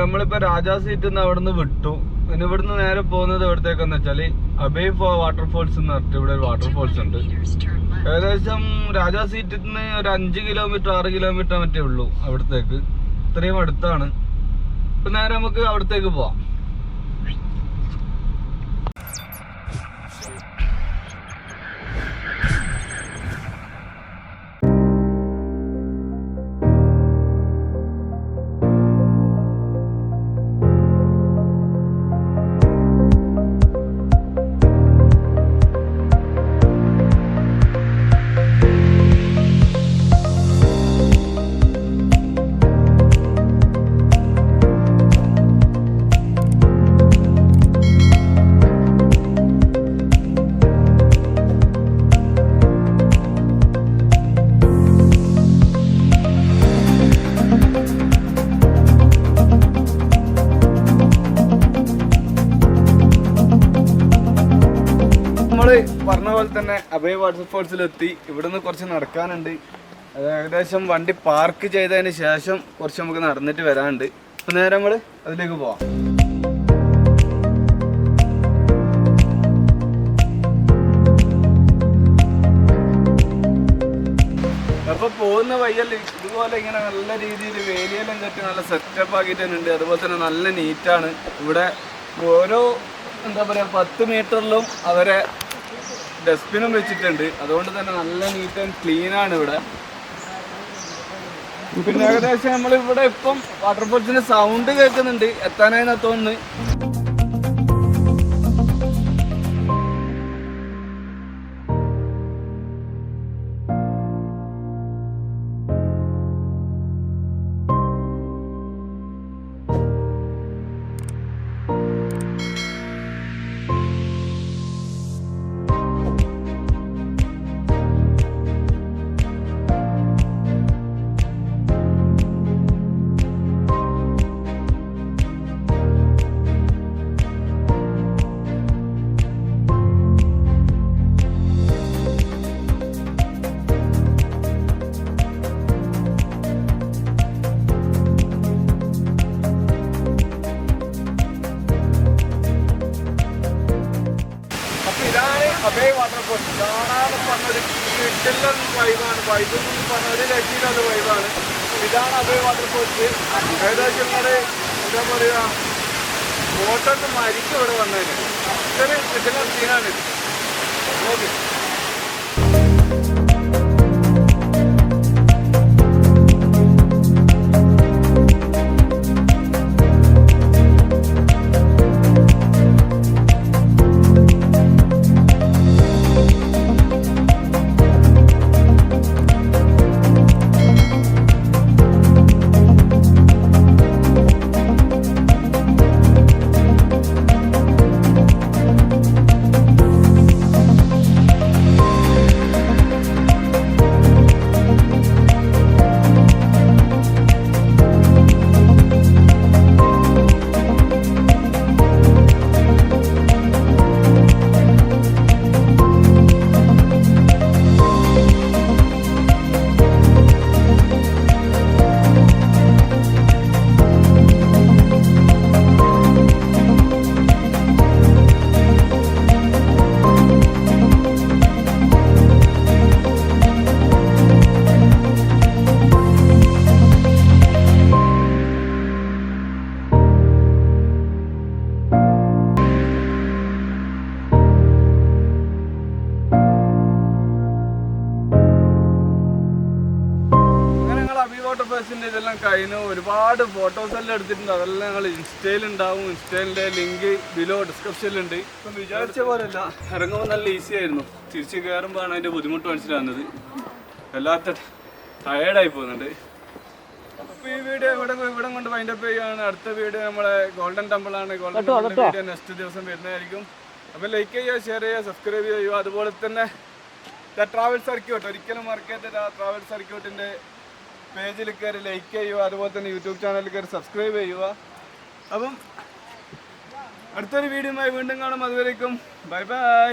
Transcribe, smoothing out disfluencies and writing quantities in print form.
നമ്മളിപ്പോ രാജാ സീറ്റിൽ നിന്ന് അവിടെ നിന്ന് വിട്ടു. പിന്നെ ഇവിടുന്ന് നേരെ പോകുന്നത് എവിടത്തേക്കെന്ന് വെച്ചാല് അബേ വാട്ടർഫോൾസ് എന്ന് പറഞ്ഞിട്ട് ഇവിടെ ഒരു വാട്ടർഫോൾസ് ഉണ്ട്. ഏകദേശം രാജാ സീറ്റിൽ നിന്ന് ഒരു 5 കിലോമീറ്റർ 6 കിലോമീറ്റർ മറ്റേ ഉള്ളൂ അവിടത്തേക്ക്. ഇത്രയും അടുത്താണ്. ഇപ്പൊ നേരെ നമുക്ക് അവിടത്തേക്ക് പോവാം. പറഞ്ഞ പോലെ തന്നെ അഭയ വാട്ടർഫോൾസിലെത്തി. ഇവിടുന്ന് കുറച്ച് നടക്കാനുണ്ട്. അത് ഏകദേശം വണ്ടി പാർക്ക് ചെയ്തതിന് ശേഷം കുറച്ച് നമുക്ക് നടന്നിട്ട് വരാനുണ്ട്. അപ്പൊ നേരെ നമ്മൾ അതിലേക്ക് പോവാം. അപ്പൊ പോകുന്ന വയ്യല്ല ഇതുപോലെ ഇങ്ങനെ നല്ല രീതിയിൽ വേലിയെല്ലാം കെട്ടി നല്ല സെറ്റപ്പ് ആക്കിയിട്ടുണ്ട്. അതുപോലെ തന്നെ നല്ല നീറ്റാണ് ഇവിടെ. ഓരോ എന്താ പറയാ 10 മീറ്ററിലും അവരെ ഡസ്റ്റ്ബിനും വെച്ചിട്ടുണ്ട്. അതുകൊണ്ട് തന്നെ നല്ല നീറ്റ് ആൻഡ് ക്ലീൻ ആണ് ഇവിടെ. പിന്നെ ഏകദേശം നമ്മളിവിടെ ഇപ്പം വാട്ടർഫോൾസിന്റെ സൗണ്ട് കേൾക്കുന്നുണ്ട്. എത്താനായി തോന്നുന്നു. അഭയ വാട്ടർഫോൾസ് കാണാതെ പറഞ്ഞൊരു കിട്ടില്ലൻ വൈബാണ്. വൈബ് പറഞ്ഞ ഒരു രക്ഷയില്ലാത്ത വൈബാണ്. ഇതാണ് അഭയ വാട്ടർഫോൾസ്. ഏകദേശം നിങ്ങൾ എന്താ പറയുക ബോട്ടൊന്ന് മരിക്കും ഇവിടെ വന്നതിന്. ഇതൊരു കിട്ടില്ലൻ സീനാണ് ഇത്. ഓക്കെ. വാട്ടർഫോൾസിൻ്റെ ഇതെല്ലാം കഴിഞ്ഞു. ഒരുപാട് ഫോട്ടോസ് എല്ലാം എടുത്തിട്ടുണ്ട്. അതെല്ലാം ഞങ്ങൾ ഇൻസ്റ്റയിലുണ്ടാവും. ഇൻസ്റ്റയിലെ ലിങ്ക് ബിലോ ഡിസ്ക്രിപ്ഷനിലുണ്ട്. ഇപ്പം വിചാരിച്ച പോലെയല്ല, ഇറങ്ങുമ്പോൾ നല്ല ഈസി ആയിരുന്നു. തിരിച്ച് കയറുമ്പോഴാണ് അതിൻ്റെ ബുദ്ധിമുട്ട് മനസ്സിലാകുന്നത്. വല്ലാത്ത ടയേർഡായി പോകുന്നുണ്ട്. അപ്പോൾ ഈ വീഡിയോ ഇവിടെ കൊണ്ട് വൈൻഡപ്പ് ചെയ്യുകയാണ്. അടുത്ത വീഡിയോ നമ്മളെ ഗോൾഡൻ ടെമ്പിളാണ്. ഗോൾഡൻ ടെമ്പിളിൻ്റെ വീഡിയോ നെക്സ്റ്റ് ദിവസം വരുന്നതായിരിക്കും. അപ്പോൾ ലൈക്ക് ചെയ്യുക, ഷെയർ ചെയ്യുക, സബ്സ്ക്രൈബ് ചെയ്യുക. അതുപോലെ തന്നെ ട്രാവൽ സർക്യൂട്ട് ഒരിക്കലും മറക്കാത്ത ട്രാവൽ സർക്യൂട്ടിൻ്റെ പേജിൽ കയറി ലൈക്ക് ചെയ്യുക. അതുപോലെ തന്നെ യൂട്യൂബ് ചാനലിൽ കയറി സബ്സ്ക്രൈബ് ചെയ്യുക. അപ്പം അടുത്തൊരു വീഡിയോയുമായി വീണ്ടും കാണും. അതുവരേക്കും ബൈ ബൈ.